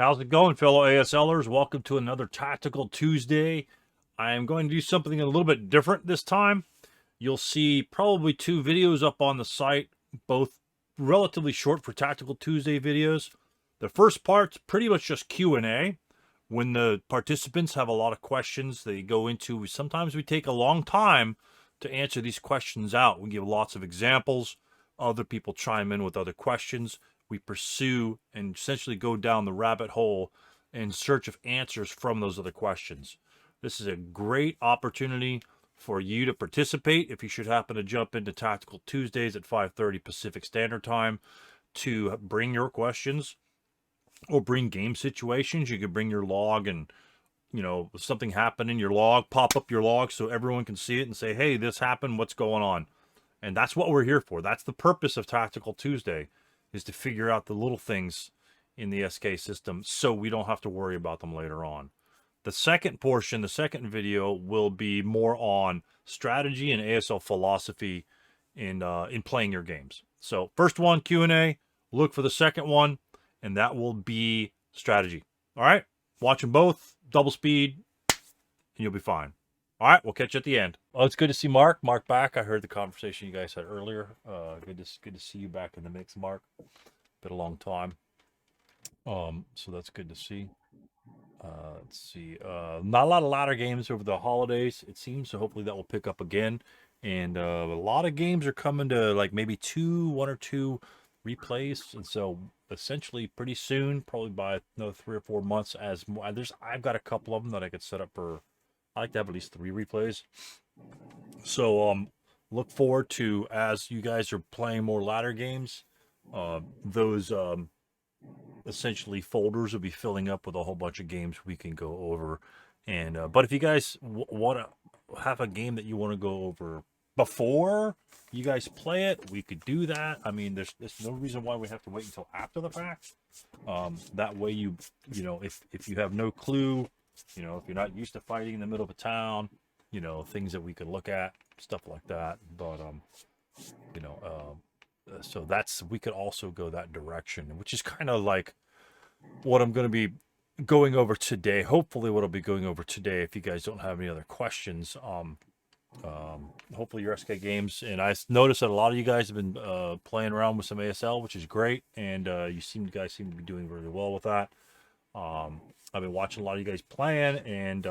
How's it going, fellow ASLers? Welcome to another Tactical Tuesday. I am going to do something a little bit different this time. You'll see probably two videos up on the site, both relatively short for Tactical Tuesday videos. The first part's pretty much just Q&A. When the participants have a lot of questions they go into, sometimes we take a long time to answer these questions out. We give lots of examples. Other people chime in with other questions. We pursue and essentially go down the rabbit hole in search of answers from those other questions. This is a great opportunity for you to participate if you should happen to jump into Tactical Tuesdays at 5:30 Pacific Standard Time to bring your questions or bring game situations. You could bring your log and, if something happened in your log, pop up your log so everyone can see it and say, hey, this happened, what's going on? And that's what we're here for. That's the purpose of Tactical Tuesday, is to figure out the little things in the SK system so we don't have to worry about them later on. The second portion, the second video, will be more on strategy and ASL philosophy in playing your games. So first one, Q&A, look for the second one, and that will be strategy. All right? Watch them both, double speed, and you'll be fine. All right, we'll catch you at the end. Oh, it's good to see Mark. Mark back. I heard the conversation you guys had earlier. Good to see you back in the mix, Mark. Been a long time. So that's good to see. Let's see. Not a lot of ladder games over the holidays, it seems. So hopefully that will pick up again. And a lot of games are coming to like maybe one or two replays. And so essentially pretty soon, probably by another 3 or 4 months, I've got a couple of them that I could set up for. I like to have at least 3 replays. So look forward to, as you guys are playing more ladder games, those essentially folders will be filling up with a whole bunch of games we can go over. And but if you guys want to have a game that you want to go over before you guys play it, we could do that. I mean, there's no reason why we have to wait until after the fact. That way if you have no clue, if you're not used to fighting in the middle of a town, things that we could look at, stuff like that. But so we could also go that direction, which is kind of like what I'm going to be going over today. Hopefully what I'll be going over today, if you guys don't have any other questions. Hopefully your SK games, and I noticed that a lot of you guys have been playing around with some ASL, which is great, and you guys seem to be doing really well with that. I've been watching a lot of you guys playing, and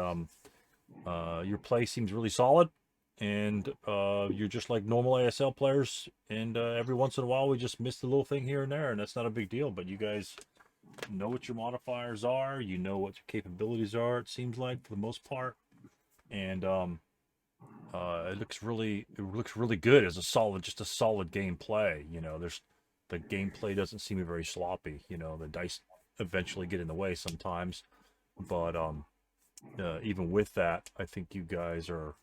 your play seems really solid. And you're just like normal ASL players, and every once in a while we just miss a little thing here and there, and that's not a big deal. But you guys know what your modifiers are, you know what your capabilities are, it seems like, for the most part. And it looks really good as a solid gameplay. The gameplay doesn't seem very sloppy. The dice eventually get in the way sometimes, but even with that, I think you guys are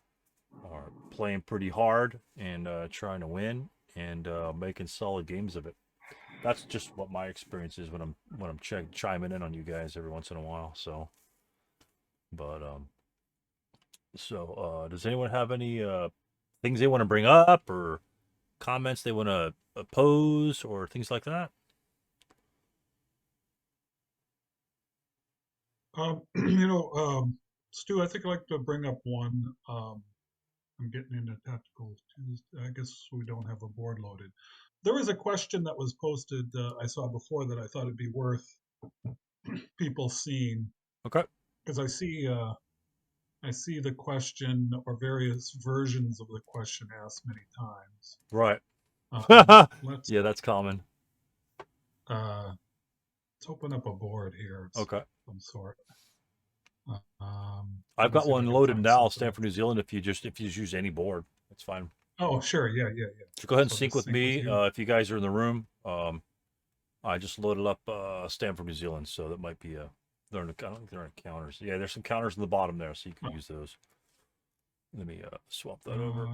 playing pretty hard and trying to win and making solid games of it. That's just what my experience is when I'm chiming in on you guys every once in a while. So, but does anyone have any things they want to bring up or comments they want to oppose or things like that? Stu, I think I'd like to bring up one. I'm getting into tactical Tuesday. I guess we don't have a board loaded. There was a question that was posted I saw before that I thought it'd be worth people seeing, Okay. because I see the question or various versions of the question asked many times. Right. Let's Yeah, that's common. uh, let's open up a board here of Okay. some sort. I've Let me got see if I one can loaded find now, something. Stanford, New Zealand. If you just use any board, that's fine. Oh, sure, yeah, yeah, yeah. So go ahead and So sync just with sync with me you. if you guys are in the room. I just loaded up Stanford, New Zealand, so that might be I don't think they're in counters. Yeah, there's some counters in the bottom there, so you can use those. Let me swap that over.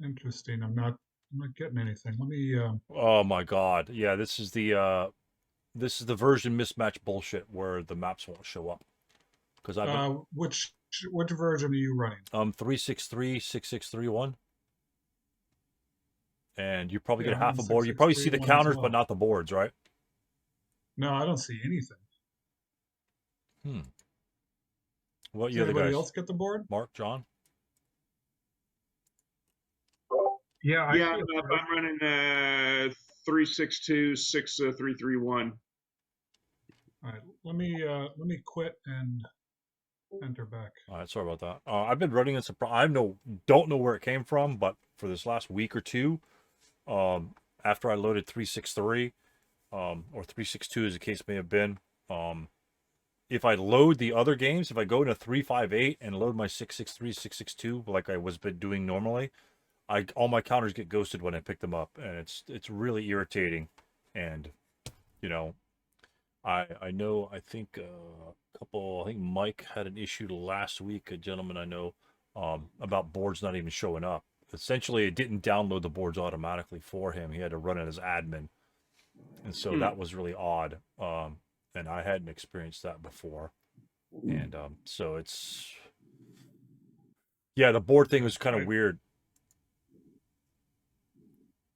Interesting. I'm not getting anything. Let me. Oh my God! Yeah, this is the version mismatch bullshit where the maps won't show up because I've been Which version are you running? 3636631, and you probably Yeah, get I'm half on a board. You six six probably three see the one as counters, but well. not the boards, right? No, I don't see anything. Hmm. What Does you other anybody guys? else get the board? Mark, John? Yeah, I Yeah, see a board. I'm running 3626331. All right, let me quit and enter back. All right, sorry about that. I've been running into. I don't know where it came from, but for this last week or two, after I loaded 363, or 362 as the case may have been, um, if I load the other games, if I go into 358 and load my 663, 662 like I was been doing normally, all my counters get ghosted when I pick them up, and it's really irritating. And you know, I know I think a couple. I think Mike had an issue last week. A gentleman I know, about boards not even showing up. Essentially, it didn't download the boards automatically for him. He had to run it as admin, and so that was really odd. And I hadn't experienced that before. And so it's, yeah, the board thing was kind of weird.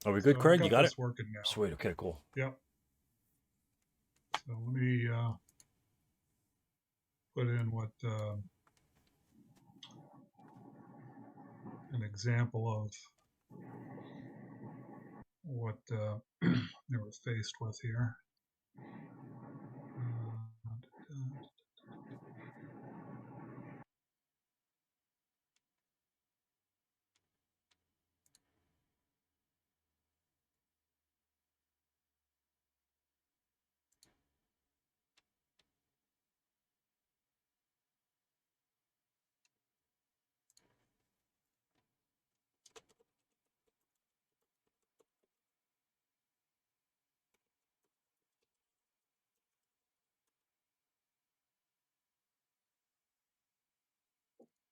Are we good, So I've Craig? You got got it? this working now. Sweet. Okay, cool. Yep. So let me put in what an example of what they were faced with here.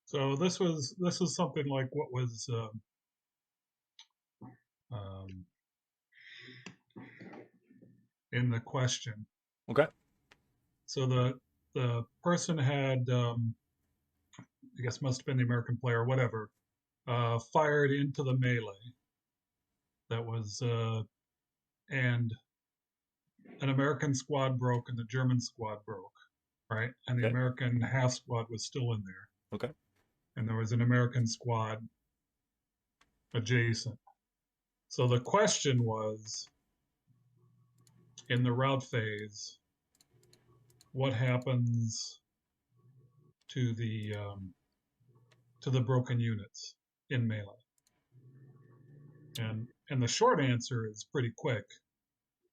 So this was something like what was um, in the question. Okay. So the person had I guess must have been the American player, whatever, fired into the melee. That was and an American squad broke and the German squad broke, right? And the Okay. American half squad was still in there, Okay. and there was an American squad adjacent. So the question was, in the route phase, what happens to the broken units in melee? And the short answer is pretty quick.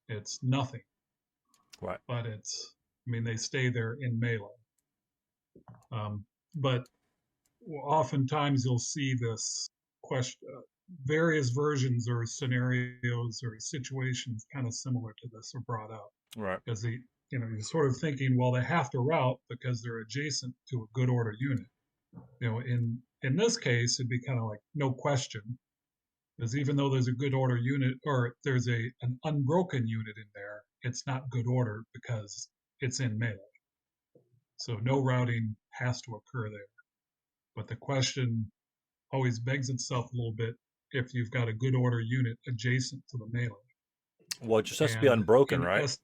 It's nothing. Right. But it's, I mean, they stay there in melee. But oftentimes you'll see this question, various versions or scenarios or situations kind of similar to this are brought up Right. because you're sort of thinking, well, they have to route because they're adjacent to a good order unit. In this case, it'd be kind of like no question, because even though there's a good order unit or there's an unbroken unit in there, it's not good order because it's in melee. So no routing has to occur there. But the question always begs itself a little bit if you've got a good order unit adjacent to the melee. Well, it just has to be And unbroken, in right?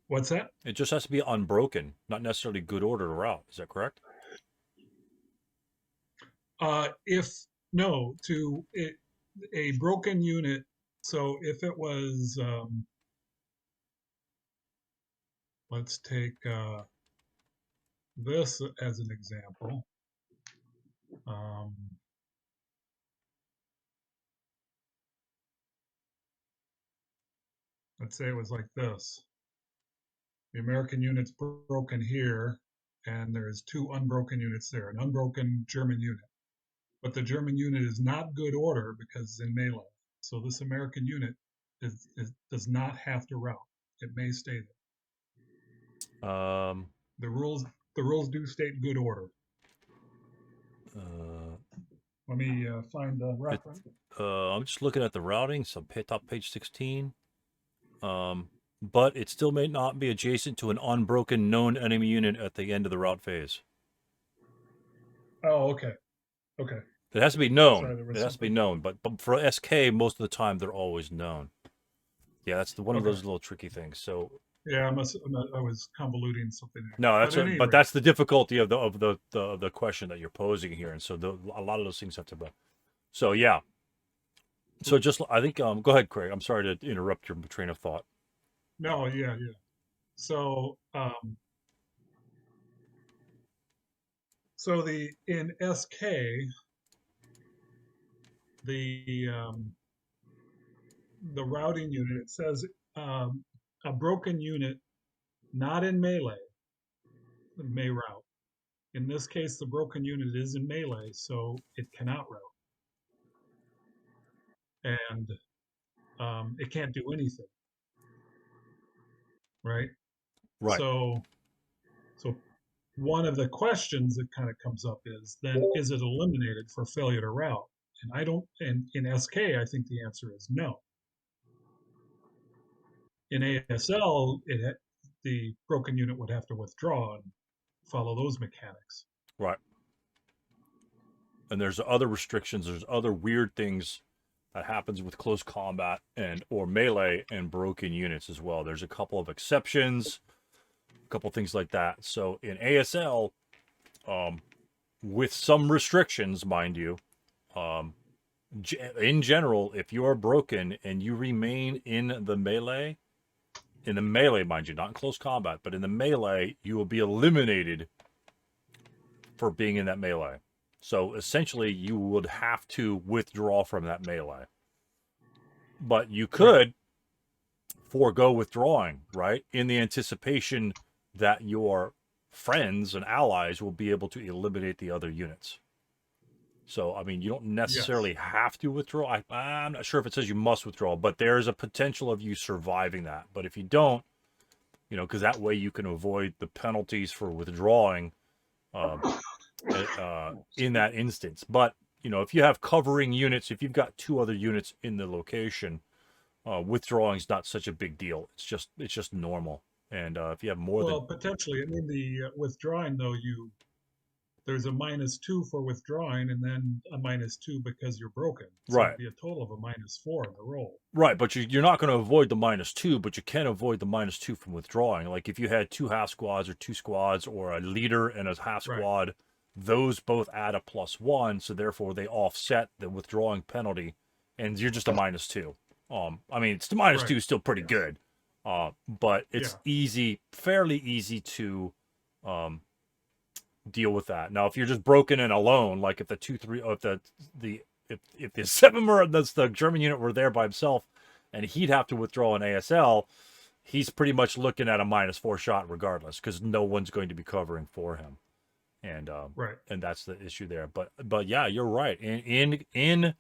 what's that? It just has to be unbroken, not necessarily good order to route. Is that correct? If no, to it, a broken unit. So if it was, let's take this as an example. Um, let's say it was like this. The American unit's broken here, and there's two unbroken units there, an unbroken German unit. But the German unit is not good order because it's in melee. So this American unit does not have to route. It may stay there. Um, The rules do state good order. uh, Let me find the it, reference. I'm just looking at the routing. So top page 16. But it still may not be adjacent to an unbroken known enemy unit at the end of the route phase. Oh, okay. Okay. It has to be known. Sorry, there It was has to be something. known. But for SK, most of the time they're always known. Yeah, that's one of Okay. those little tricky things. So Yeah, I was convoluting something there. no, But at any but rate, that's the difficulty of the question that you're posing here, and so a lot of those things have to be. So yeah, so just I think go ahead, Craig. I'm sorry to interrupt your train of thought. no, yeah, yeah. So, so in SK, the the routing unit, it says a broken unit not in melee may route. In this case, the broken unit is in melee, so it cannot route, and it can't do anything, right? Right. So, so one of the questions that kind of comes up is then is it eliminated for failure to route? And I don't. And in SK, I think the answer is no. In ASL, the broken unit would have to withdraw and follow those mechanics. Right. And there's other restrictions. There's other weird things that happens with close combat and or melee and broken units as well. There's a couple of exceptions, a couple things like that. So in ASL, with some restrictions, mind you, um, in general, if you are broken and you remain in the melee, mind you, not in close combat, but in the melee, you will be eliminated for being in that melee. So essentially, you would have to withdraw from that melee. But you Right. could forego withdrawing, right? In the anticipation that your friends and allies will be able to eliminate the other units. So, I mean, you don't Yes. necessarily have to withdraw. I'm not sure if it says you must withdraw, but there's a potential of you surviving that. But if you don't, because that way you can avoid the penalties for withdrawing um, in that instance. But, if you have covering units, if you've got two other units in the location, withdrawing is not such a big deal. It's just normal. And if you have more than Well, potentially. I mean, the withdrawing though, there's a -2 for withdrawing, and then a -2 because you're broken. So right, it'd be a total of a -4 in the roll. right, but you're not going to avoid the -2, but you can avoid the -2 from withdrawing. Like if you had two half squads or two squads or a leader and a half Right. squad, those both add a +1, so therefore they offset the withdrawing penalty, and you're just a -2. I mean, it's the -2 Right. is still pretty Yes. good, but it's Yeah. fairly easy to um, deal with that. Now, if you're just broken and alone, like if the 2-3, if the seven that's the German unit were there by himself, and he'd have to withdraw an ASL, he's pretty much looking at a -4 shot regardless, because no one's going to be covering for him, and Right. that's the issue there. But yeah, you're right. And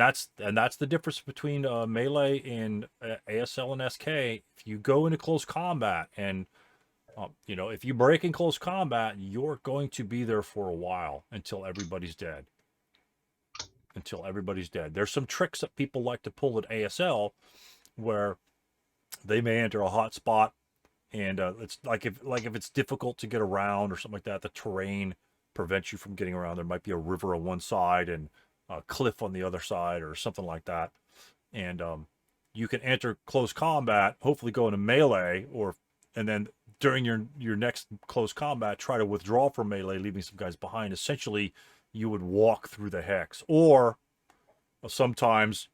that's the difference between melee and ASL and SK. If you go into close combat and if you break in close combat, you're going to be there for a while until everybody's dead. There's some tricks that people like to pull at ASL where they may enter a hot spot, and it's like if it's difficult to get around or something like that, the terrain prevents you from getting around. There might be a river on one side and a cliff on the other side or something like that, and you can enter close combat, hopefully go into melee, and then during your next close combat, try to withdraw from melee, leaving some guys behind. Essentially, you would walk through the hex, or sometimes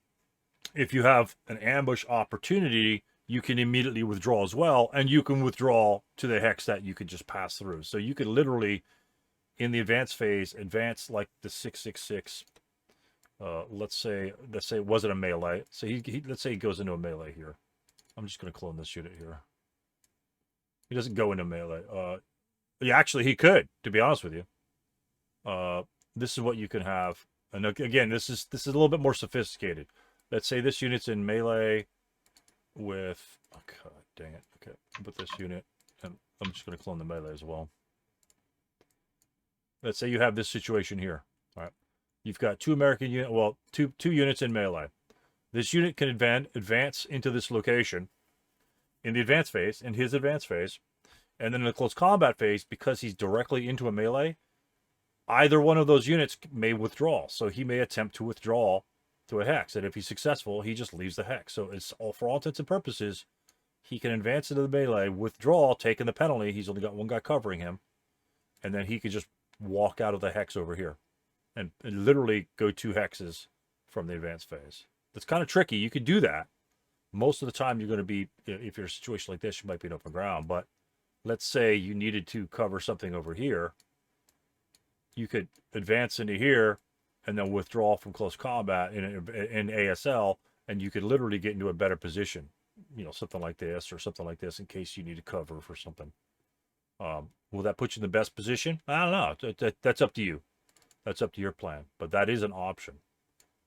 if you have an ambush opportunity, you can immediately withdraw as well, and you can withdraw to the hex that you could just pass through. So you could literally, in the advanced phase, advance like the 666. Let's say it wasn't a melee. So let's say he goes into a melee here. I'm just going to clone this unit here. He doesn't go into melee. Yeah, actually, he could. To be honest with you, this is what you can have. And again, this is a little bit more sophisticated. Let's say this unit's in melee with. Oh god, dang it. Okay, put this unit, and I'm just going to clone the melee as well. Let's say you have this situation here. All right, you've got two American unit. Well, two units in melee. This unit can advance into this location in the advanced phase, in his advanced phase, and then in the close combat phase, because he's directly into a melee, either one of those units may withdraw. So he may attempt to withdraw to a hex. And if he's successful, he just leaves the hex. So it's all, for all intents and purposes, he can advance into the melee, withdraw, taking the penalty. He's only got one guy covering him. And then he could just walk out of the hex over here and literally go 2 hexes from the advanced phase. That's kind of tricky. You could do that. Most of the time, you're going to be, if you're in a situation like this, you might be in open ground. But let's say you needed to cover something over here. You could advance into here and then withdraw from close combat in ASL, and you could literally get into a better position. You know, something like this or something like this in case you need to cover for something. Will that put you in the best position? I don't know. That's up to you. That's up to your plan. But that is an option.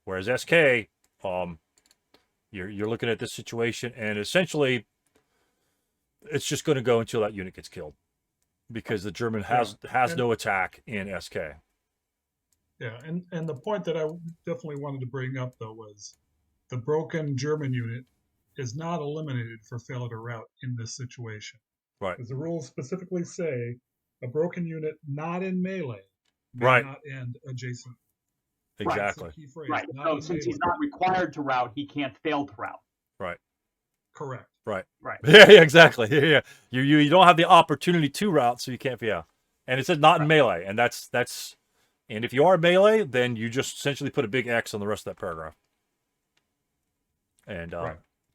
Whereas SK, you're looking at this situation, and essentially, it's just going to go until that unit gets killed, because the German has no attack in SK. Yeah, and the point that I definitely wanted to bring up, though, was the broken German unit is not eliminated for failure to route in this situation. Right. Because the rules specifically say a broken unit not in melee may Right. not end adjacent. Exactly. That's the key phrase, Right. not So in since he's melee. not required to route, he can't fail to route. Right. Correct. Right. Right. Yeah, exactly. Yeah. You don't have the opportunity to route, so you can't. Yeah. And it says not in melee, and that's. And if you are melee, then you just essentially put a big X on the rest of that paragraph. And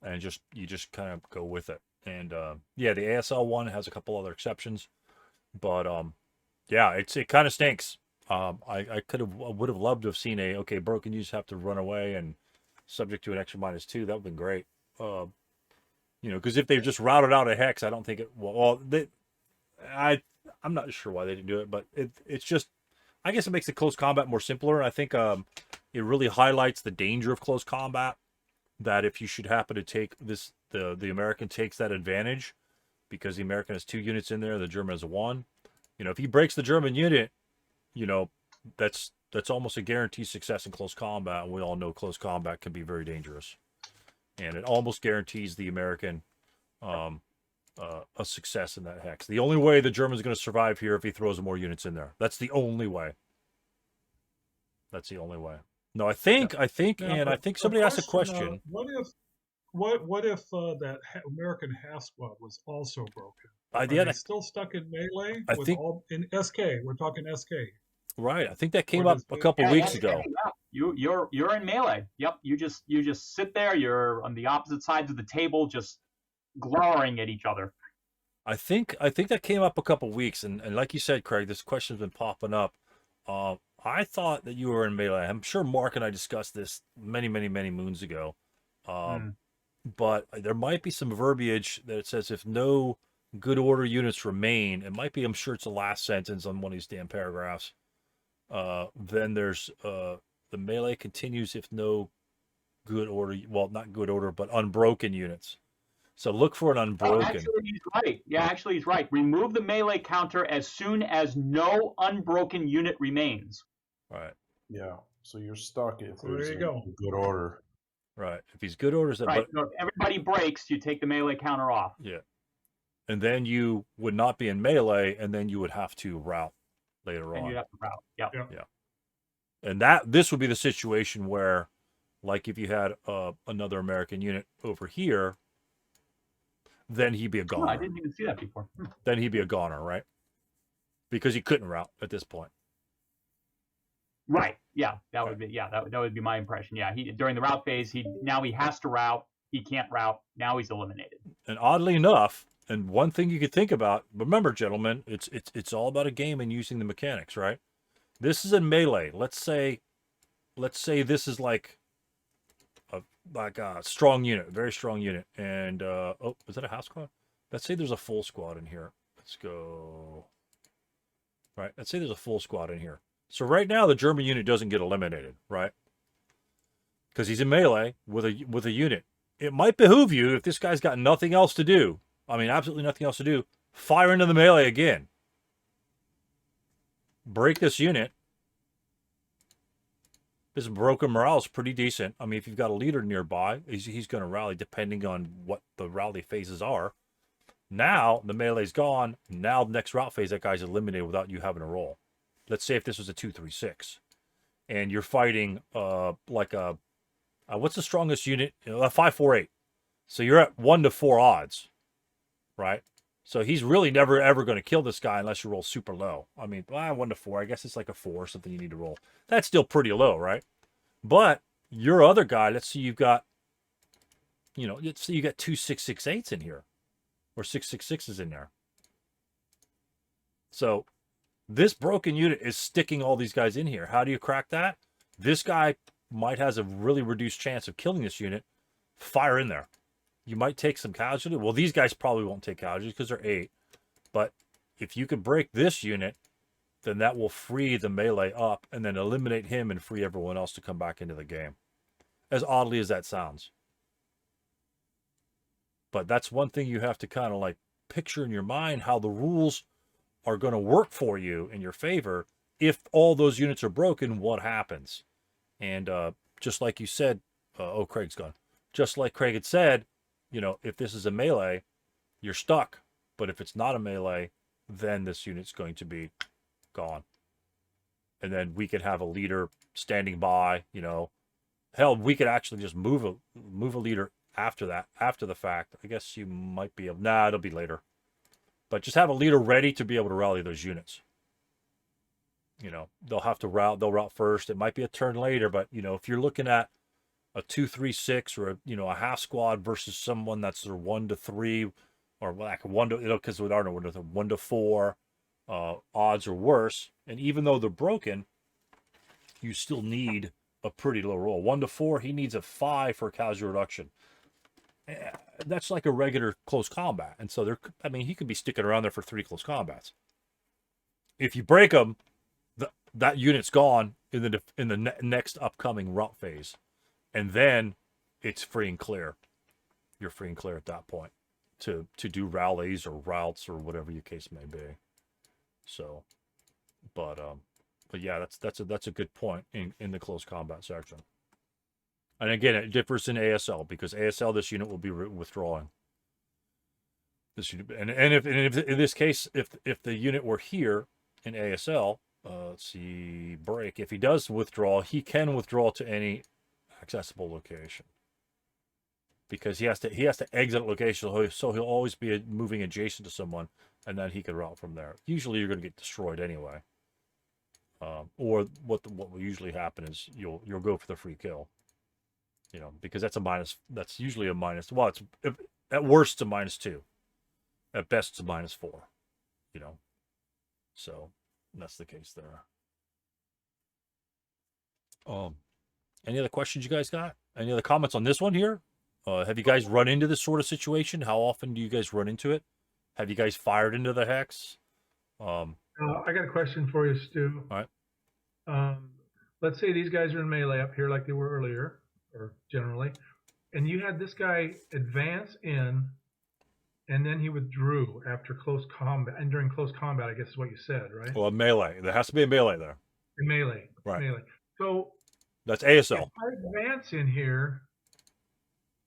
and you just kind of go with it. And yeah, the ASL one has a couple other exceptions, but yeah, it kind of stinks. I would have loved to have seen broken units have to run away and subject to an extra -2. That would have been great. You know, because if they just routed out a hex, I don't think it. I'm not sure why they didn't do it, but it's just, I guess it makes the close combat more simpler. I think it really highlights the danger of close combat. That if you should happen to take this, the American takes that advantage, because the American has 2 units in there, the German has 1. You know, if he breaks the German unit, you know, that's almost a guaranteed success in close combat. And we all know close combat can be very dangerous, and it almost guarantees the American a success in that hex. The only way the German's going to survive here if he throws more units in there. That's the only way. That's the only way. No, I think, and I think somebody asked a question. What if that American half squad was also broken? Are Yeah, they still stuck in melee? In SK, we're talking SK. Right. I think that came up a couple weeks ago. Yeah. You're in melee. Yep. You just sit there. You're on the opposite sides of the table, just glowering at each other. I think that came up a couple weeks, and like you said, Craig, this question's been popping up. I thought that you were in melee. I'm sure Mark and I discussed this many moons ago. But there might be some verbiage that it says if no good order units remain. It might be, I'm sure it's the last sentence on one of these damn paragraphs. Then there's the melee continues if no good order, well, not good order, but unbroken units. So look for an unbroken. Actually, he's right. Yeah, actually, he's right. Remove the melee counter as soon as no unbroken unit remains. Right. Yeah. So you're stuck if There there's you a go. good order. Right. If he's good orders, Right. So if everybody breaks, you take the melee counter off. Yeah. And then you would not be in melee, and then you would have to route later on. And you have to route. Yep. Yeah. And this would be the situation where, like, if you had another American unit over here, then he'd be a goner. Oh, I didn't even see that before. Then he'd be a goner, right? Because he couldn't route at this point. Right. Yeah. That would be. Yeah. That would be my impression. Yeah. During the route phase, he has to route. He can't route. Now he's eliminated. And oddly enough, and one thing you could think about, remember, gentlemen, it's all about a game and using the mechanics, right? This is in melee. Let's say this is like a strong unit, a very strong unit. And oh, is that a half squad? Let's say there's a full squad in here. Let's go. Right. Let's say there's a full squad in here. So right now the German unit doesn't get eliminated, right? Because he's in melee with a unit. It might behoove you, if this guy's got nothing else to do, I mean absolutely nothing else to do, fire into the melee again. Break this unit. This broken morale is pretty decent. I mean, if you've got a leader nearby, he's going to rally depending on what the rally phases are. Now the melee's gone. Now the next route phase, that guy's eliminated without you having to roll. Let's say if this was a 2-3-6, and you're fighting like a What's the strongest unit? 548. So you're at 1 to 4 odds, right? So he's really never ever going to kill this guy unless you roll super low. I mean, 1 to 4. I guess it's like a 4 or something you need to roll. That's still pretty low, right? But your other guy, let's see, you've got, let's see, you got 2 668s in here, or 666s in there. So this broken unit is sticking all these guys in here. How do you crack that? This guy might has a really reduced chance of killing this unit. Fire in there. You might take some casualty. Well, these guys probably won't take casualties because they're 8. But if you could break this unit, then that will free the melee up and then eliminate him and free everyone else to come back into the game. As oddly as that sounds. But that's one thing you have to kind of like picture in your mind, how the rules are going to work for you in your favor. If all those units are broken, what happens? And just like you said, Craig's gone. Just like Craig had said, if this is a melee, you're stuck. But if it's not a melee, then this unit's going to be gone. And then we could have a leader standing by, Hell, we could actually just move a leader after that, after the fact. I guess you might be able, it'll be later. But just have a leader ready to be able to rally those units. They'll have to route, they'll route first. It might be a turn later, but if you're looking at a 2-3-6 or a half squad versus someone that's their 1 to 3 or like 1 to, because with our 1 to 4 odds or worse, and even though they're broken, you still need a pretty low roll. 1 to 4, he needs a 5 for casualty reduction. That's like a regular close combat, and so he could be sticking around there for 3 close combats. If you break him, that unit's gone in the next upcoming route phase, and then it's free and clear. You're free and clear at that point to do rallies or routes or whatever your case may be. So, but yeah, that's a good point in the close combat section. And again, it differs in ASL because ASL, this unit will be withdrawing. This unit, and if in this case, if the unit were here in ASL, let's see, break. If he does withdraw, he can withdraw to any accessible location because he has to exit a location, so he'll always be moving adjacent to someone, and then he can route from there. Usually, you're going to get destroyed anyway. Or what will usually happen is you'll go for the free kill. Because that's a minus. That's usually a minus. Well, it's at worst it's a -2, at best it's a -4. So that's the case there. Any other questions you guys got? Any other comments on this one here? Have you guys run into this sort of situation? How often do you guys run into it? Have you guys fired into the hex? I got a question for you, Stu. All right. Let's say these guys are in melee up here like they were earlier, or generally, and you had this guy advance in, and then he withdrew after close combat, and during close combat, I guess is what you said, right? Well, melee. There has to be a melee there. In melee. Right. Melee. So that's ASL. if I advance in here,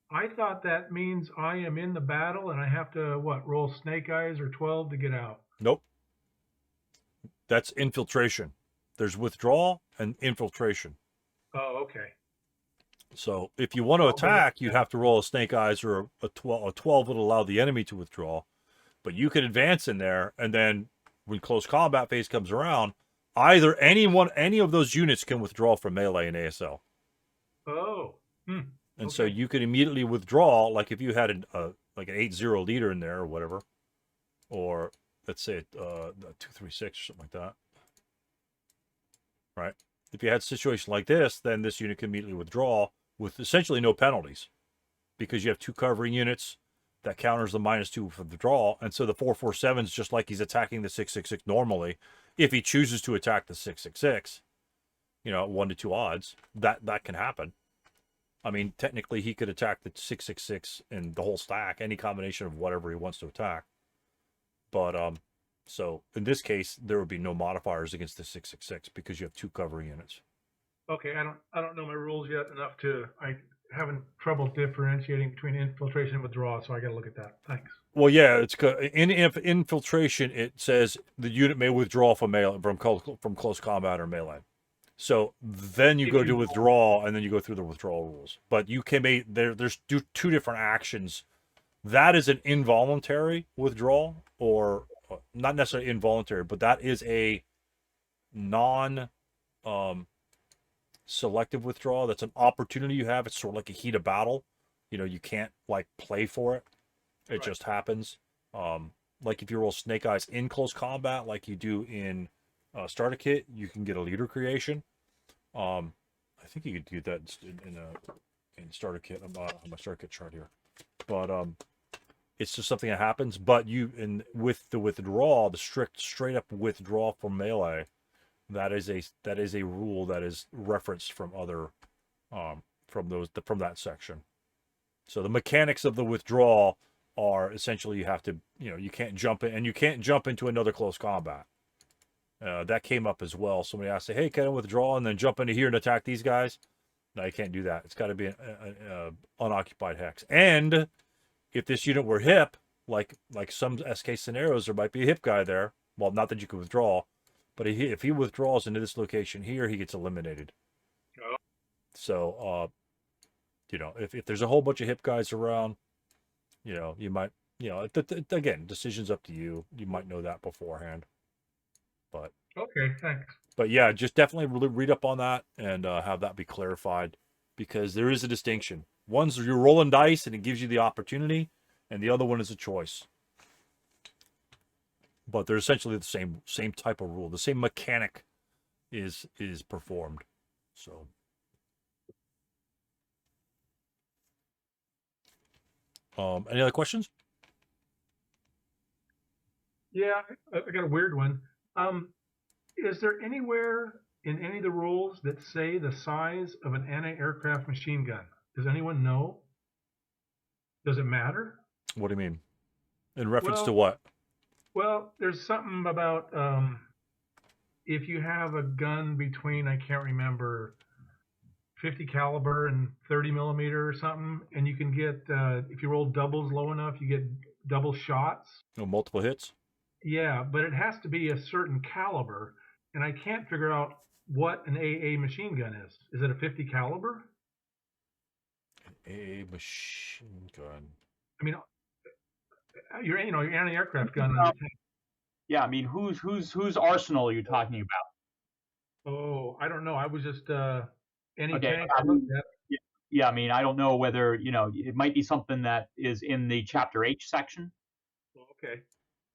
I thought that means I am in the battle and I have to, roll snake eyes or 12 to get out? Nope. That's infiltration. There's withdrawal and infiltration. Oh, okay. So if you want to attack, you'd have to roll a snake eyes or a 12. A 12 would allow the enemy to withdraw. But you can advance in there, and then when close combat phase comes around, either any of those units can withdraw from melee in ASL. Oh. And so you could immediately withdraw, like if you had an 8-0 leader in there or whatever, or let's say a 2-3-6 or something like that. Right? If you had a situation like this, then this unit can immediately withdraw with essentially no penalties because you have 2 covering units that counters the -2 for the draw. And so the 4-4-7 is just like he's attacking the 6-6-6 normally. If he chooses to attack the 6-6-6, at 1 to 2 odds, that can happen. I mean, technically he could attack the 6-6-6 and the whole stack, any combination of whatever he wants to attack. But so in this case, there would be no modifiers against the 6-6-6 because you have 2 covering units. Okay, I don't know my rules yet enough I having trouble differentiating between infiltration and withdrawal, so I got to look at that. Thanks. Well, yeah, it's in infiltration. It says the unit may withdraw from close combat or melee. So then you If go you to know. withdrawal, and then you go through the withdrawal rules. But you can make there's two different actions. That is an involuntary withdrawal, or not necessarily involuntary, but that is a non selective withdrawal. That's an opportunity you have. It's sort of like a heat of battle. You can't like play for it. It Right. just happens. Like if you roll Snake Eyes in close combat, like you do in Starter Kit, you can get a leader creation. I think you could do that in Starter Kit. I'm not on my Starter Kit chart here, but it's just something that happens. But with the withdrawal, the straight up withdrawal from melee, that is a rule that is referenced from other from that section. So the mechanics of the withdrawal are essentially you have to you can't jump in, and you can't jump into another close combat. That came up as well. Somebody asked, "Hey, can I withdraw and then jump into here and attack these guys?" No, you can't do that. It's got to be an unoccupied hex. And if this unit were hip, like some SK scenarios, there might be a hip guy there. Well, not that you could withdraw, but if he withdraws into this location here, he gets eliminated. Oh. So, if there's a whole bunch of hip guys around, you might, again, decision's up to you. You might know that beforehand. But Okay, thanks. But yeah, just definitely read up on that and have that be clarified, because there is a distinction. One's you're rolling dice and it gives you the opportunity, and the other one is a choice. But they're essentially the same type of rule. The same mechanic is performed. So. Any other questions? Yeah, I got a weird one. Is there anywhere in any of the rules that say the size of an anti-aircraft machine gun? Does anyone know? Does it matter? What do you mean? In reference to Well- what? Well, there's something about if you have a gun between, I can't remember, 50 caliber and 30 millimeter or something, and you can get, if you roll doubles low enough, you get double shots. No, multiple hits? Yeah, but it has to be a certain caliber, and I can't figure out what an AA machine gun is. Is it a 50 caliber? A machine gun. I mean, your anti-aircraft gun. Yeah, I mean, whose arsenal are you talking about? Oh, I don't know. I was just any Okay, tank I looked at. Yeah, I mean, I don't know whether it might be something that is in the Chapter H section. Okay.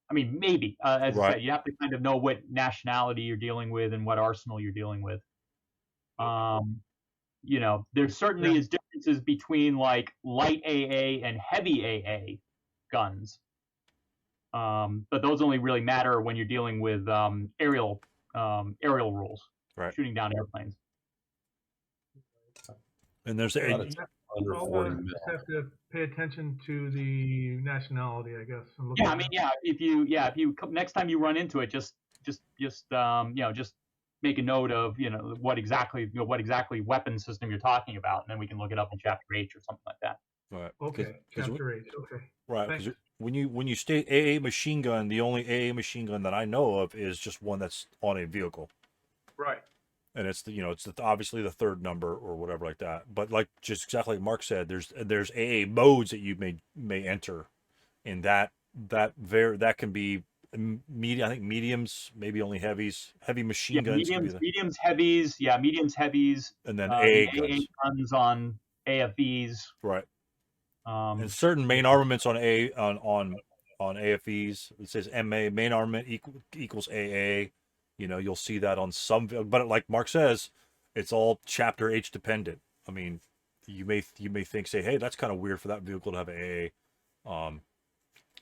I mean, maybe. As I Right. said, you have to kind of know what nationality you're dealing with and what arsenal you're dealing with. There certainly is differences between like light AA and heavy AA guns. But those only really matter when you're dealing with aerial rules, Right. shooting down airplanes. And there's Not a under I'll 40 mil. just have to pay attention to the nationality, I guess. And look Yeah, at I mean, if you next time you run into it, just make a note of what exactly weapon system you're talking about, and then we can look it up in Chapter H or something like that. right. Okay, 'Cause chapter 8. Okay. Right, Thanks. because when you state AA machine gun, the only AA machine gun that I know of is just one that's on a vehicle, Right. and it's obviously the third number or whatever like that. But like just exactly like Mark said, there's AA modes that you may enter, and that can be medium. I think mediums, maybe only heavies. Heavy machine guns, can be mediums, heavies, mediums, heavies, and then AA the guns. guns on AFVs. Right. Um, And certain main armaments on AFEs, it says MA main armament equals AA. You'll see that on some, but like Mark says, it's all Chapter H dependent. I mean, you may say, hey, that's kind of weird for that vehicle to have AA,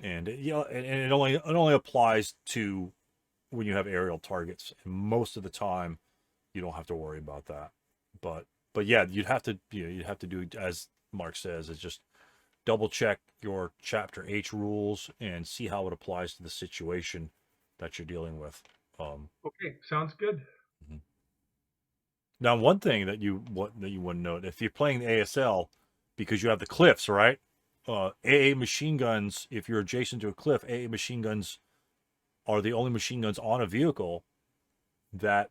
and it only applies to when you have aerial targets, and most of the time, you don't have to worry about that. But yeah, you'd have to do, as Mark says, is just double check your Chapter H rules and see how it applies to the situation that you're dealing with. Okay, sounds good. Now, one thing that you want to note, if you're playing the ASL, because you have the cliffs, right? AA machine guns, if you're adjacent to a cliff, AA machine guns are the only machine guns on a vehicle that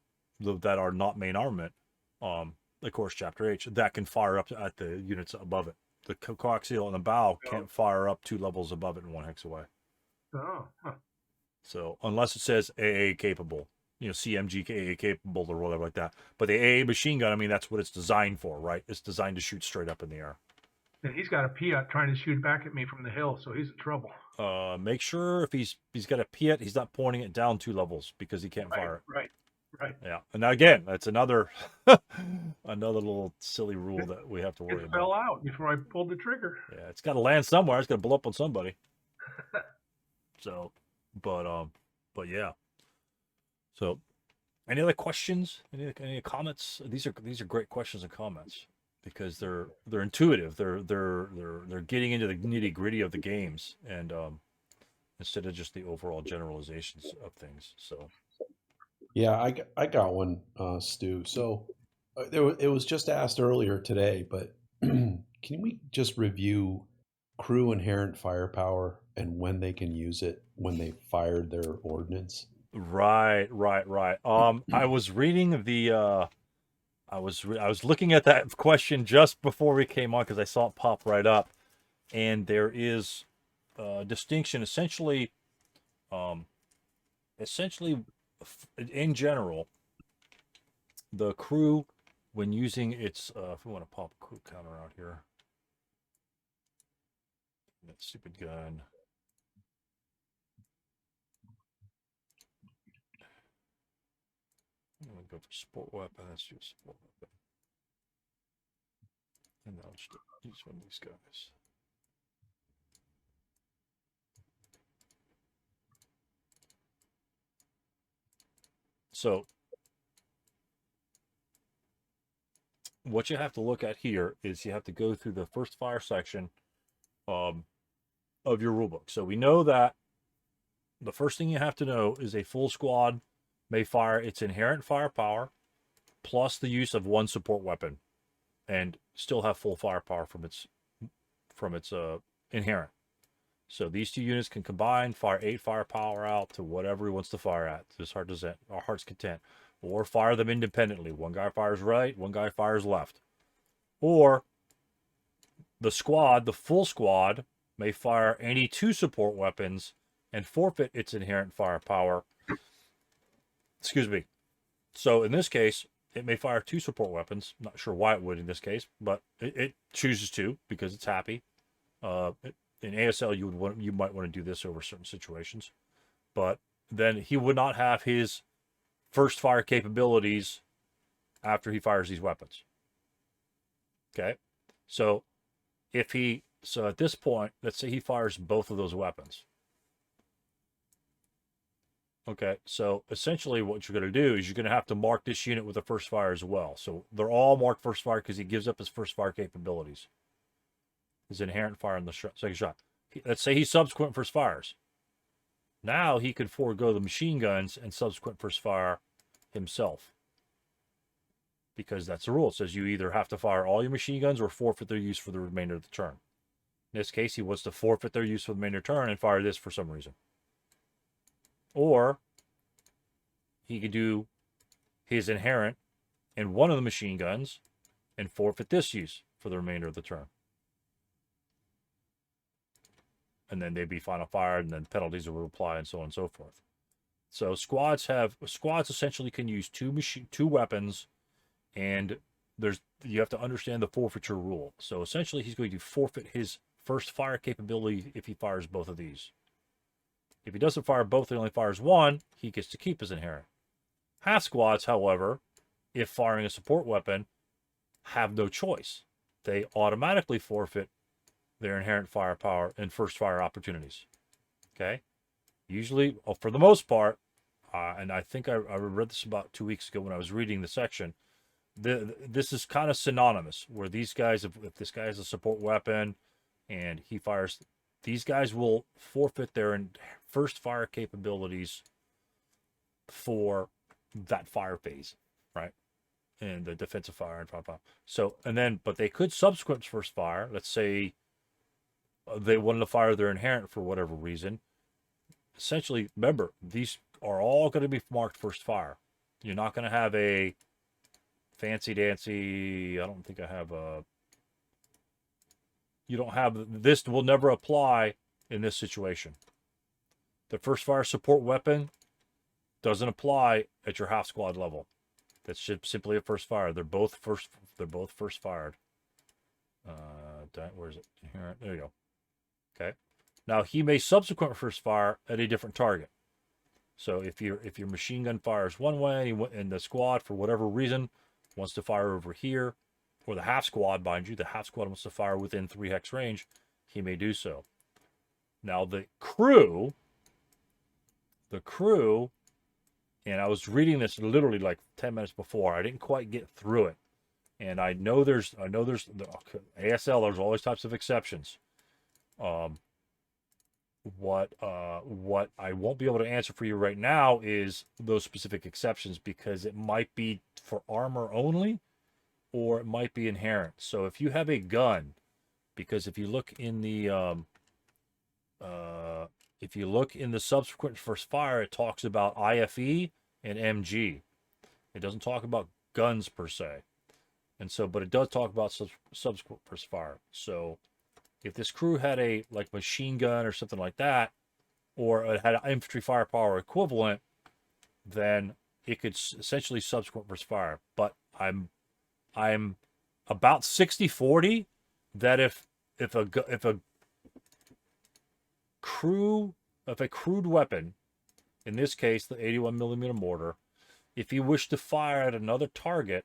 that are not main armament, of course, Chapter H, that can fire up at the units above it. The coaxial and the bow can't fire up 2 levels above it in 1 hex away. Oh, huh. So unless it says AA capable, CMG AA capable or whatever like that. But the AA machine gun, I mean, that's what it's designed for, right? It's designed to shoot straight up in the air. And he's got a Piat trying to shoot back at me from the hill, so he's in trouble. Make sure if he's got a Piat, he's not pointing it down 2 levels because he can't fire it. Right. Yeah, and now again, that's another another little silly rule that we have to worry It about. fell out before I pulled the trigger. Yeah, it's got to land somewhere. It's got to blow up on somebody. So, but yeah. So, any other questions? Any comments? These are great questions and comments because they're intuitive. They're getting into the nitty gritty of the games and instead of just the overall generalizations of things. So. Yeah, I got one, Stu. So it was just asked earlier today, but can we just review crew inherent firepower and when they can use it when they fired their ordnance? Right. I was reading the I was looking at that question just before we came on because I saw it pop right up, and there is a distinction essentially in general, the crew when using its if we want to pop a crew counter out here, that stupid gun. I'm gonna go for sport weapon. Let's do sport weapon. And I'll just use one of these guys. So what you have to look at here is you have to go through the first fire section of your rulebook. So we know that the first thing you have to know is a full squad may fire its inherent firepower plus the use of 1 support weapon and still have full firepower from its inherent. So these 2 units can combine, fire 8 firepower out to whatever he wants to fire at, to his heart's content, or fire them independently. One guy fires right, one guy fires left. Or the full squad, may fire any 2 support weapons and forfeit its inherent firepower. Excuse me. So in this case, it may fire 2 support weapons. Not sure why it would in this case, but it chooses to because it's happy. In ASL, you might want to do this over certain situations, but then he would not have his first fire capabilities after he fires these weapons. Okay, so at this point, let's say he fires both of those weapons. Okay, so essentially what you're going to do is you're going to have to mark this unit with a first fire as well. So they're all marked first fire because he gives up his first fire capabilities. His inherent fire in the second shot. Let's say he subsequent first fires. Now he could forego the machine guns and subsequent first fire himself. Because that's the rule. It says you either have to fire all your machine guns or forfeit their use for the remainder of the turn. In this case, he wants to forfeit their use for the remainder of the turn and fire this for some reason. Or he could do his inherent in one of the machine guns and forfeit this use for the remainder of the turn. And then they'd be final fire, and then penalties will apply, and so on and so forth. So squads essentially can use two weapons, and you have to understand the forfeiture rule. So essentially, he's going to forfeit his first fire capability if he fires both of these. If he doesn't fire both and only fires one, he gets to keep his inherent. Half squads, however, if firing a support weapon, have no choice. They automatically forfeit their inherent firepower and first fire opportunities. Okay? Usually, for the most part, and I think I read this about 2 weeks ago when I was reading the section, this is kind of synonymous, where these guys, if this guy has a support weapon and he fires, these guys will forfeit their first fire capabilities for that fire phase, right? And the defensive fire and fire. So, but they could subsequent first fire. Let's say they wanted to fire their inherent for whatever reason. Essentially, remember, these are all going to be marked first fire. You're not going to have a fancy dancy. I don't think I have a. You don't have this. Will never apply in this situation. The first fire support weapon doesn't apply at your half squad level. That's just simply a first fire. They're both first. They're both first fired. Where's it? Here. There you go. Okay. Now he may subsequent first fire at a different target. So if your machine gun fires one way and the squad for whatever reason wants to fire over here, or the half squad, mind you, the half squad wants to fire within 3 hex range, he may do so. Now the crew, and I was reading this literally like 10 minutes before. I didn't quite get through it, and I know there's the ASL. There's always types of exceptions. What I won't be able to answer for you right now is those specific exceptions, because it might be for armor only, or it might be inherent. So if you have a gun, because if you look in the subsequent first fire, it talks about IFE and MG. It doesn't talk about guns per se, and so, but it does talk about subsequent first fire. So if this crew had a like machine gun or something like that, or it had an infantry firepower equivalent, then it could essentially subsequent first fire. But I'm about 60-40 that if a crewed weapon, in this case the 81 millimeter mortar, if he wished to fire at another target,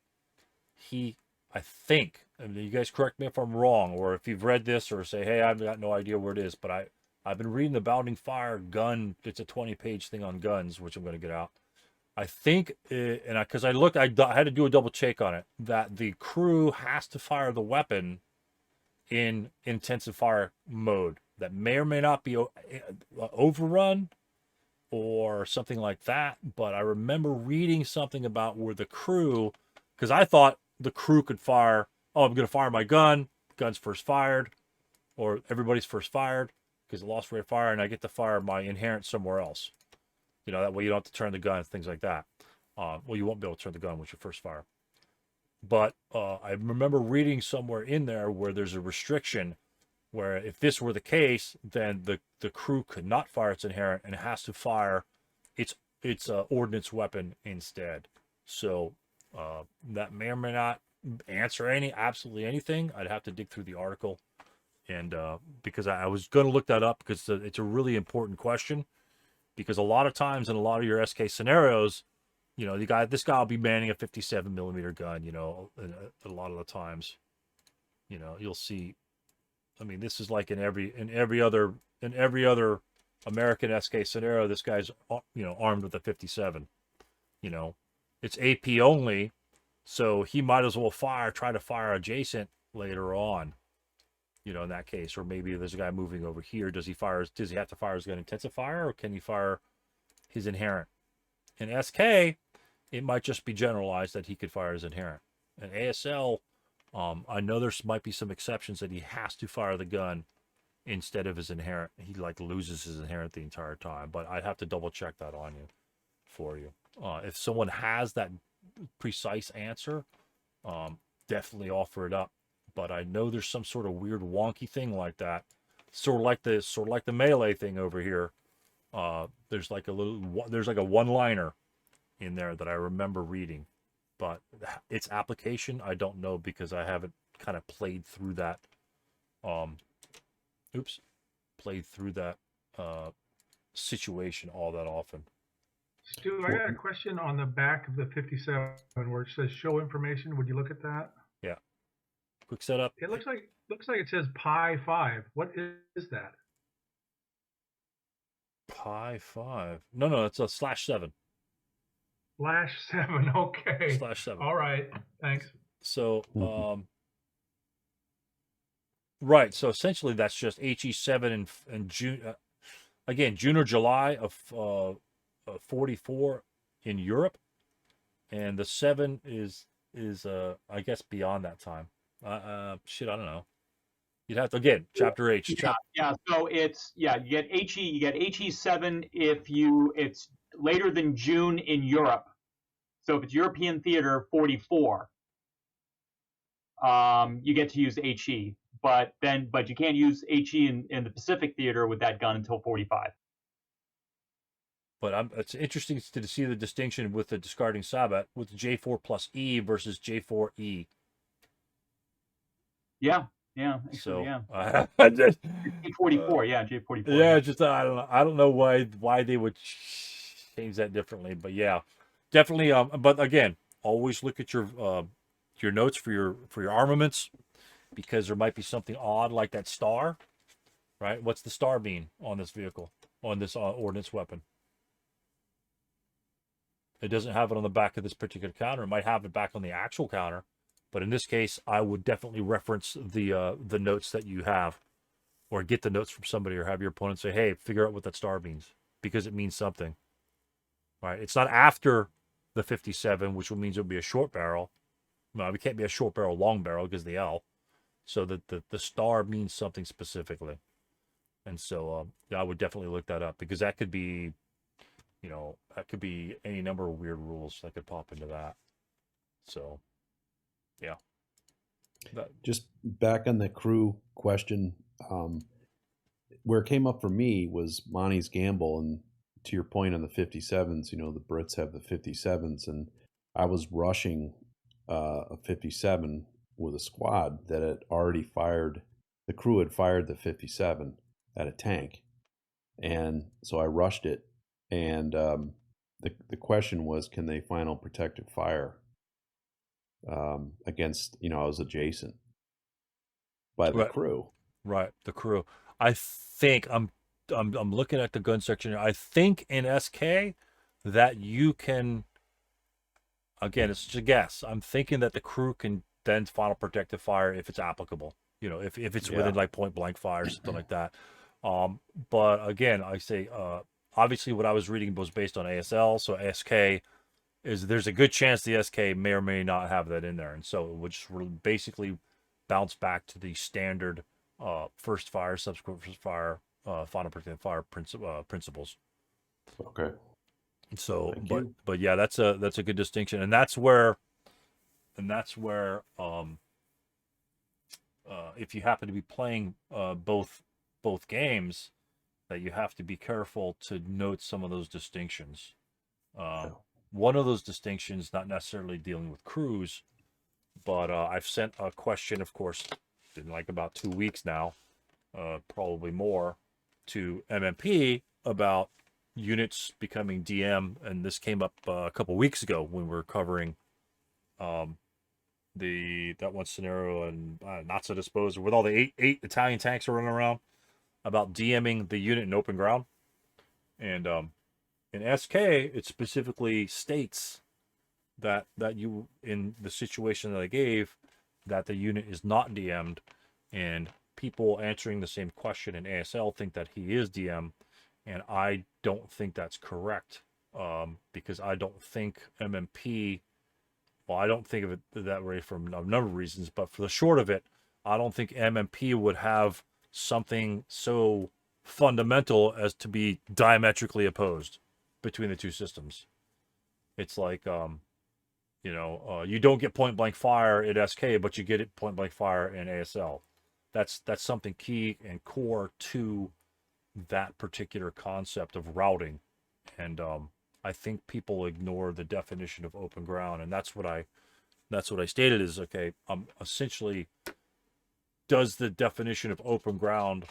I think, and you guys correct me if I'm wrong, or if you've read this, or say, hey, I've got no idea where it is, but I've been reading the Bounding Fire gun. It's a 20-page thing on guns, which I'm going to get out. I think, because I had to do a double check on it, that the crew has to fire the weapon in intensive fire mode. That may or may not be overrun or something like that, but I remember reading something about where the crew, because I thought the crew could fire, oh, I'm going to fire my gun, gun's first fired, or everybody's first fired, because it lost rate of fire, and I get to fire my inherent somewhere else. You know, that way you don't have to turn the gun, things like that. Well, you won't be able to turn the gun with your first fire. But I remember reading somewhere in there where there's a restriction where if this were the case, then the crew could not fire its inherent and it has to fire its ordnance weapon instead. So that may or may not answer absolutely anything. I'd have to dig through the article, and because I was going to look that up, because it's a really important question, because a lot of times in a lot of your SK scenarios, you know, this guy will be manning a 57 millimeter gun, you know, a lot of the times, you know, you'll see, I mean, this is like in every other American SK scenario, this guy's, you know, armed with a 57, you know, it's AP only, so he might as well try to fire adjacent later on, you know, in that case. Or maybe there's a guy moving over here. Does he have to fire his gun intensive fire, or can he fire his inherent? In SK, it might just be generalized that he could fire his inherent. In ASL, I know there might be some exceptions that he has to fire the gun instead of his inherent. He like loses his inherent the entire time, but I'd have to double check that on you for you. If someone has that precise answer, definitely offer it up. But I know there's some sort of weird wonky thing like that, sort of like the melee thing over here. There's like a one-liner in there that I remember reading, but its application I don't know, because I haven't kind of played through that. Situation all that often. Stu, I got a question on the back of the 57 where it says show information. Would you look at that? Yeah. Quick setup. It looks like it says Pi 5. What is that? Pi 5. No, it's a /7. /7. Okay. /7. All right. Thanks. So, right. So essentially, that's just HE7 in June. Again, June or July of 44 in Europe, and the 7 is I guess beyond that time. I don't know. You'd have to, again, chapter H. Yeah. So you get HE7 if it's later than June in Europe. So if it's European theater 44, you get to use HE, but you can't use HE in the Pacific theater with that gun until 45. But it's interesting to see the distinction with the discarding Sabbat with J4 plus E versus J4E. Yeah, actually, So yeah. just, J44, yeah, J44. yeah, just I don't know why they would change that differently, but yeah, definitely. But again, always look at your notes for your armaments, because there might be something odd like that star, right? What's the star mean on this vehicle, on this ordnance weapon? It doesn't have it on the back of this particular counter. It might have it back on the actual counter, but in this case, I would definitely reference the notes that you have, or get the notes from somebody, or have your opponent say, "Hey, figure out what that star means," because it means something, right? It's not after the 57, which means it would be a short barrel. No, it can't be a short barrel, long barrel, because the L. So the star means something specifically, and so yeah, I would definitely look that up, because that could be. That could be any number of weird rules that could pop into that. So, yeah. Just back on the crew question, where it came up for me was Monty's gamble, and to your point on the 57s, the Brits have the 57s, and I was rushing a 57 with a squad that had already fired. The crew had fired the 57 at a tank, and so I rushed it. And the question was, can they final protective fire against? I was adjacent by the crew. Right, the crew. I think I'm looking at the gun section. I think in SK that you can. Again, it's just a guess. I'm thinking that the crew can then final protective fire if it's applicable. If it's within like point blank fire or something like that. But again, I say obviously what I was reading was based on ASL, so SK there's a good chance the SK may or may not have that in there, and so it would just basically bounce back to the standard first fire, subsequent first fire, final protective fire principles. Okay. So, but yeah, that's a good distinction, and that's where if you happen to be playing both games, that you have to be careful to note some of those distinctions. One of those distinctions, not necessarily dealing with crews, but I've sent a question, of course, in like about 2 weeks now, probably more, to MMP about units becoming DM, and this came up a couple weeks ago when we were covering that one scenario and not so disposed with all the eight Italian tanks running around, about DMing the unit in open ground. And in SK, it specifically states that you, in the situation that I gave, that the unit is not DM'd, and people answering the same question in ASL think that he is DM, and I don't think that's correct, because I don't think MMP, well, I don't think of it that way for a number of reasons, but for the short of it, I don't think MMP would have something so fundamental as to be diametrically opposed between the two systems. It's like, you don't get point blank fire at SK, but you get it point blank fire in ASL. That's something key and core to that particular concept of routing, and I think people ignore the definition of open ground, and that's what I stated is, okay, essentially, does the definition of open ground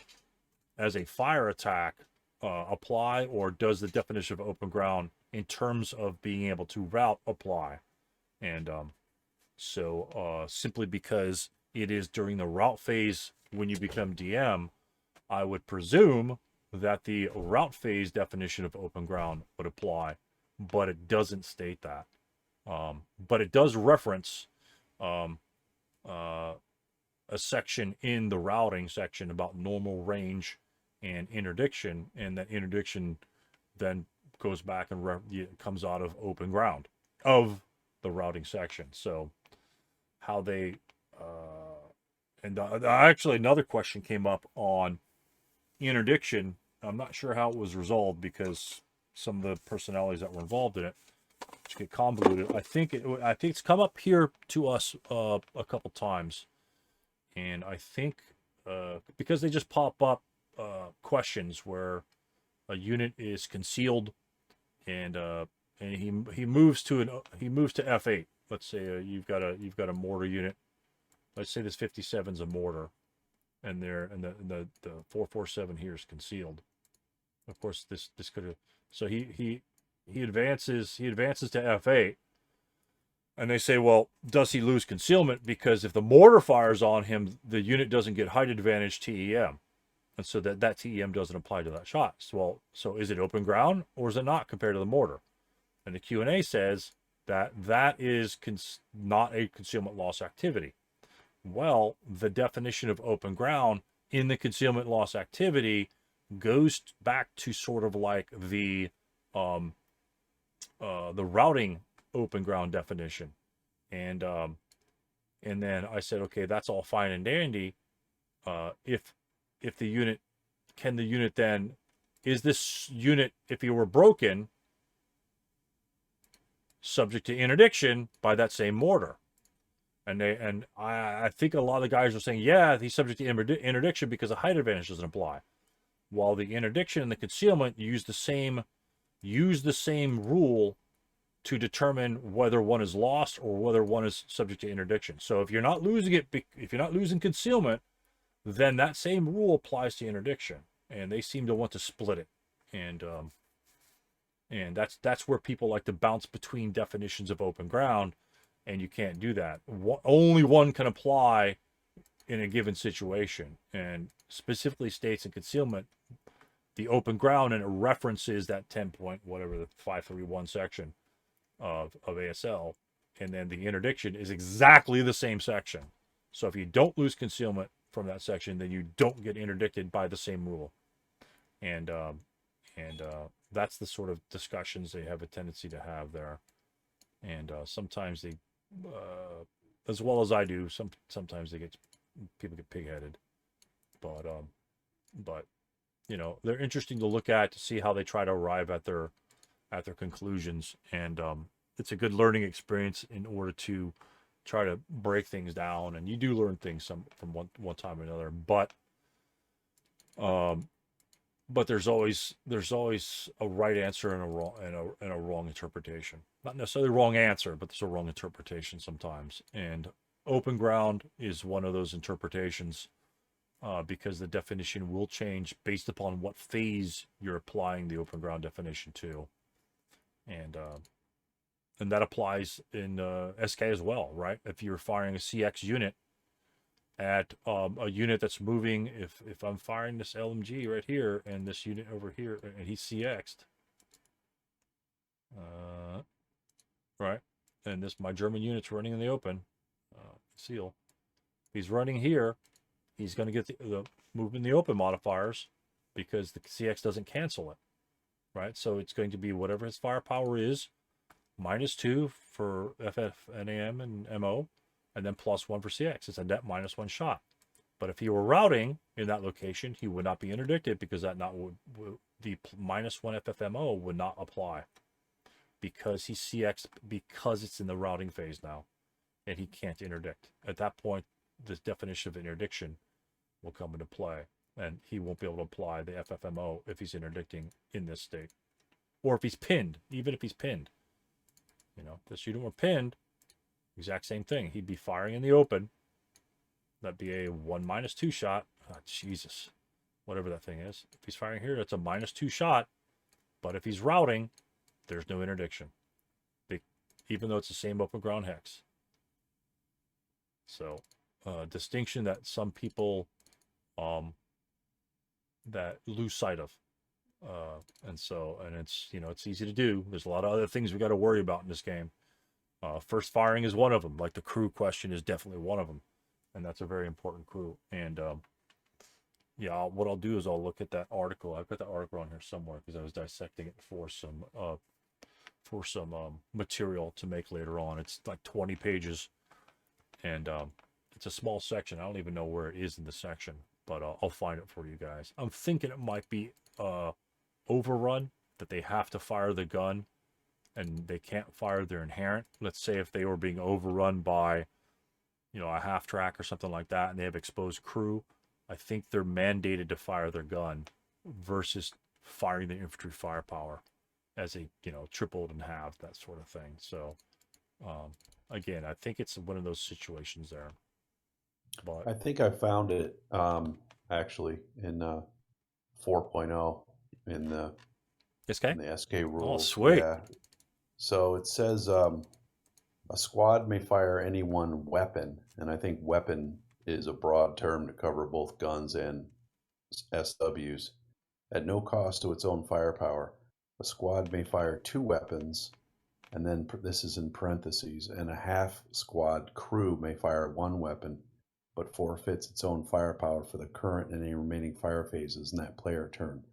as a fire attack apply, or does the definition of open ground in terms of being able to route apply? And so simply because it is during the route phase when you become DM, I would presume that the route phase definition of open ground would apply, but it doesn't state that. But it does reference a section in the routing section about normal range and interdiction, and that interdiction then goes back and comes out of open ground of the routing section. So how they and actually another question came up on interdiction. I'm not sure how it was resolved, because some of the personalities that were involved in it which get convoluted. I think it's come up here to us a couple times, and I think because they just pop up questions where a unit is concealed, and he moves to F8. Let's say you've got a mortar unit. Let's say this 57 is a mortar, and the 447 here is concealed. Of course, this could have. So he advances to F8, and they say, well, does he lose concealment? Because if the mortar fires on him, the unit doesn't get height advantage TEM, and so that TEM doesn't apply to that shot. So is it open ground or is it not compared to the mortar? And the QNA says that is not a concealment loss activity. Well, the definition of open ground in the concealment loss activity goes back to sort of like the routing open ground definition, and then I said, okay, that's all fine and dandy. If the unit, can the unit then, is this unit, if he were broken, subject to interdiction by that same mortar? And I think a lot of the guys are saying, yeah, he's subject to interdiction because the height advantage doesn't apply. While the interdiction and the concealment use the same rule to determine whether one is lost or whether one is subject to interdiction. So if you're not losing concealment, then that same rule applies to interdiction, and they seem to want to split it. And that's where people like to bounce between definitions of open ground, and you can't do that. Only one can apply in a given situation, and specifically states in concealment the open ground, and it references that 10 point whatever the 531 section of ASL, and then the interdiction is exactly the same section. So if you don't lose concealment from that section, then you don't get interdicted by the same rule. And that's the sort of discussions they have a tendency to have there. And sometimes they, as well as I do, sometimes people get pig-headed. But you know, they're interesting to look at, to see how they try to arrive at their conclusions, and it's a good learning experience in order to try to break things down. And you do learn things from one time or another, but there's always a right answer and a wrong interpretation. Not necessarily wrong answer, but there's a wrong interpretation sometimes. And open ground is one of those interpretations, because the definition will change based upon what phase you're applying the open ground definition to, and that applies in SK as well, right? If you're firing a CX unit at a unit that's moving, if I'm firing this LMG right here and this unit over here, and he's CX'd, right, and my German unit's running in the open, seal. If he's running here, he's going to get the move in the open modifiers because the CX doesn't cancel it, right? So it's going to be whatever his firepower is, -2 for FF, NAM, and MO, and then +1 for CX. It's a net -1 shot. But if he were routing in that location, he would not be interdicted, because the -1 FFMO would not apply, because he's CX, because it's in the routing phase now, and he can't interdict. At that point, the definition of interdiction will come into play, and he won't be able to apply the FFMO if he's interdicting in this state, or if he's pinned. Even if he's pinned, you know, this unit were pinned, exact same thing. He'd be firing in the open. That'd be a 1 -2 shot. Oh, Jesus, whatever that thing is. If he's firing here, that's a -2 shot. But if he's routing, there's no interdiction, even though it's the same open ground hex. So, distinction that some people that lose sight of, and it's, you know, it's easy to do. There's a lot of other things we got to worry about in this game. First firing is one of them. Like the crew question is definitely one of them, and that's a very important crew. And yeah, what I'll do is I'll look at that article. I've got the article on here somewhere because I was dissecting it for some material to make later on. It's like 20 pages, and it's a small section. I don't even know where it is in the section, but I'll find it for you guys. I'm thinking it might be overrun, that they have to fire the gun and they can't fire their inherent. Let's say if they were being overrun by, a half track or something like that, and they have exposed crew, I think they're mandated to fire their gun versus firing the infantry firepower as a, tripled and halved, that sort of thing. So, again, I think it's one of those situations there. But I think I found it actually in 4.0 in the SK? in the SK rules. sweet. Yeah. So it says a squad may fire any one weapon, and I think weapon is a broad term to cover both guns and SWs, at no cost to its own firepower. A squad may fire two weapons, and then this is in parentheses, and a half squad crew may fire one weapon, but forfeits its own firepower for the current and any remaining fire phases in that player turn.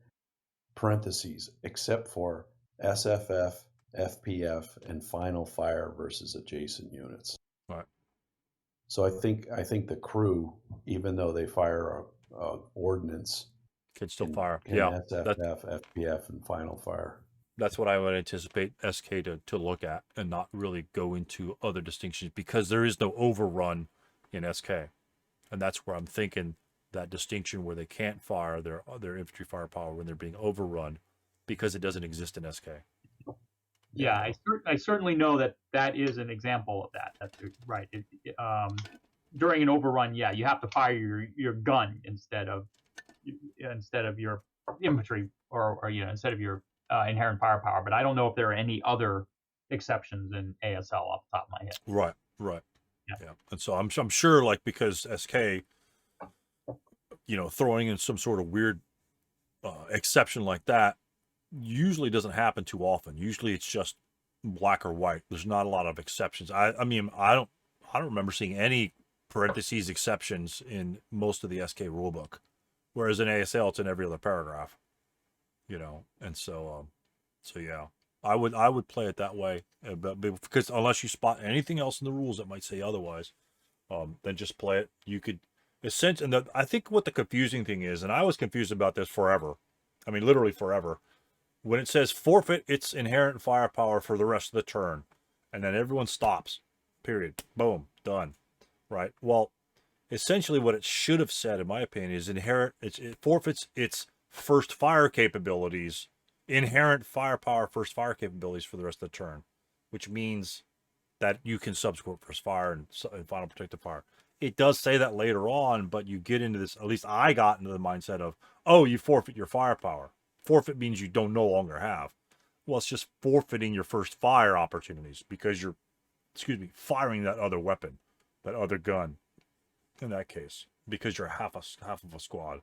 Parentheses, except for SFF, FPF, and final fire versus adjacent units. Right. So I think the crew, even though they fire a ordnance, Can still fire. can Yeah. SFF, FPF, and final fire. That's what I would anticipate SK to look at, and not really go into other distinctions, because there is no overrun in SK. And that's where I'm thinking that distinction where they can't fire their infantry firepower when they're being overrun, because it doesn't exist in SK. Yeah, I certainly know that is an example of that. That's right. During an overrun, yeah, you have to fire your gun instead of your infantry, or instead of your inherent firepower. But I don't know if there are any other exceptions in ASL off the top of my head. Right. Yeah. And so I'm sure, like, because SK, throwing in some sort of weird exception like that usually doesn't happen too often. Usually it's just black or white. There's not a lot of exceptions. I mean, I don't remember seeing any parentheses exceptions in most of the SK rulebook, whereas in ASL it's in every other paragraph. And so yeah, I would play it that way, but because unless you spot anything else in the rules that might say otherwise, then just play it. You could essentially, and I think what the confusing thing is, and I was confused about this forever. I mean, literally forever. When it says forfeit its inherent firepower for the rest of the turn, and then everyone stops, period, boom, done, right? Well, essentially what it should have said, in my opinion, is it forfeits its first fire capabilities, inherent firepower first fire capabilities for the rest of the turn, which means that you can subsequent first fire and final protective fire. It does say that later on, but you get into this, at least I got into the mindset of, oh, you forfeit your firepower. Forfeit means you don't no longer have. Well, it's just forfeiting your first fire opportunities because you're, firing that other weapon, that other gun, in that case, because you're half of a squad.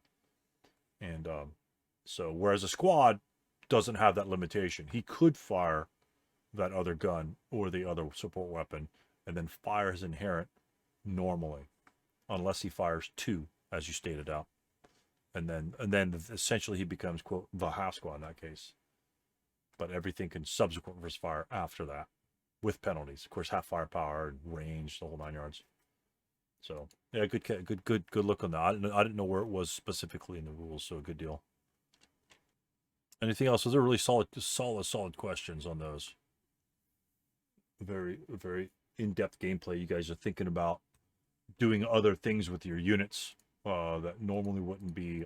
And so, whereas a squad doesn't have that limitation, he could fire that other gun or the other support weapon, and then fire his inherent normally, unless he fires two, as you stated out. And then essentially he becomes, quote, the half squad in that case. But everything can subsequent versus fire after that, with penalties. Of course, half firepower and range, the whole 9 yards. So yeah, good look on that. I didn't know where it was specifically in the rules, so good deal. Anything else? Those are really solid questions on those. Very, very in-depth gameplay. You guys are thinking about doing other things with your units that normally wouldn't be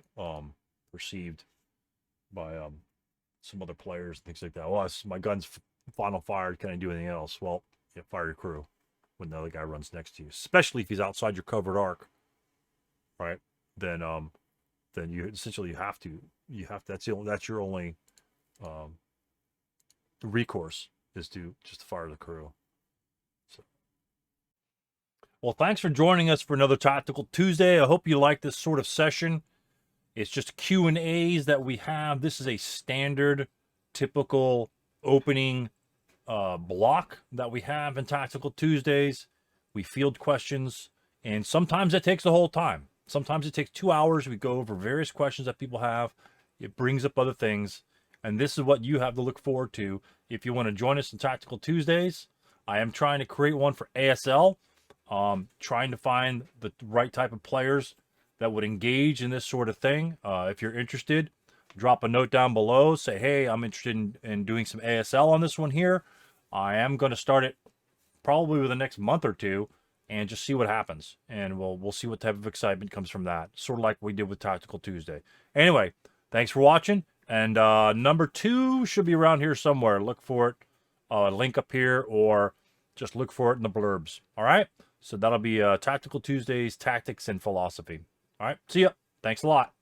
perceived by some other players and things like that. Well, my gun's final fired. Can I do anything else? Well, yeah, fire your crew when the other guy runs next to you, especially if he's outside your covered arc, right? Then you essentially have to. That's your only recourse, is to just fire the crew. So. Well, thanks for joining us for another Tactical Tuesday. I hope you like this sort of session. It's just Q&As that we have. This is a standard, typical opening block that we have in Tactical Tuesdays. We field questions, and sometimes it takes the whole time. Sometimes it takes 2 hours. We go over various questions that people have. It brings up other things, and this is what you have to look forward to if you want to join us in Tactical Tuesdays. I am trying to create one for ASL. Trying to find the right type of players that would engage in this sort of thing. If you're interested, drop a note down below. Say, hey, I'm interested in doing some ASL on this one here. I am going to start it probably within the next month or two and just see what happens. And we'll see what type of excitement comes from that. Sort of like we did with Tactical Tuesday. Anyway, thanks for watching. And number 2 should be around here somewhere. Look for it. Link up here, or just look for it in the blurbs. All right? So that'll be Tactical Tuesdays, Tactics and Philosophy. All right? See ya. Thanks a lot.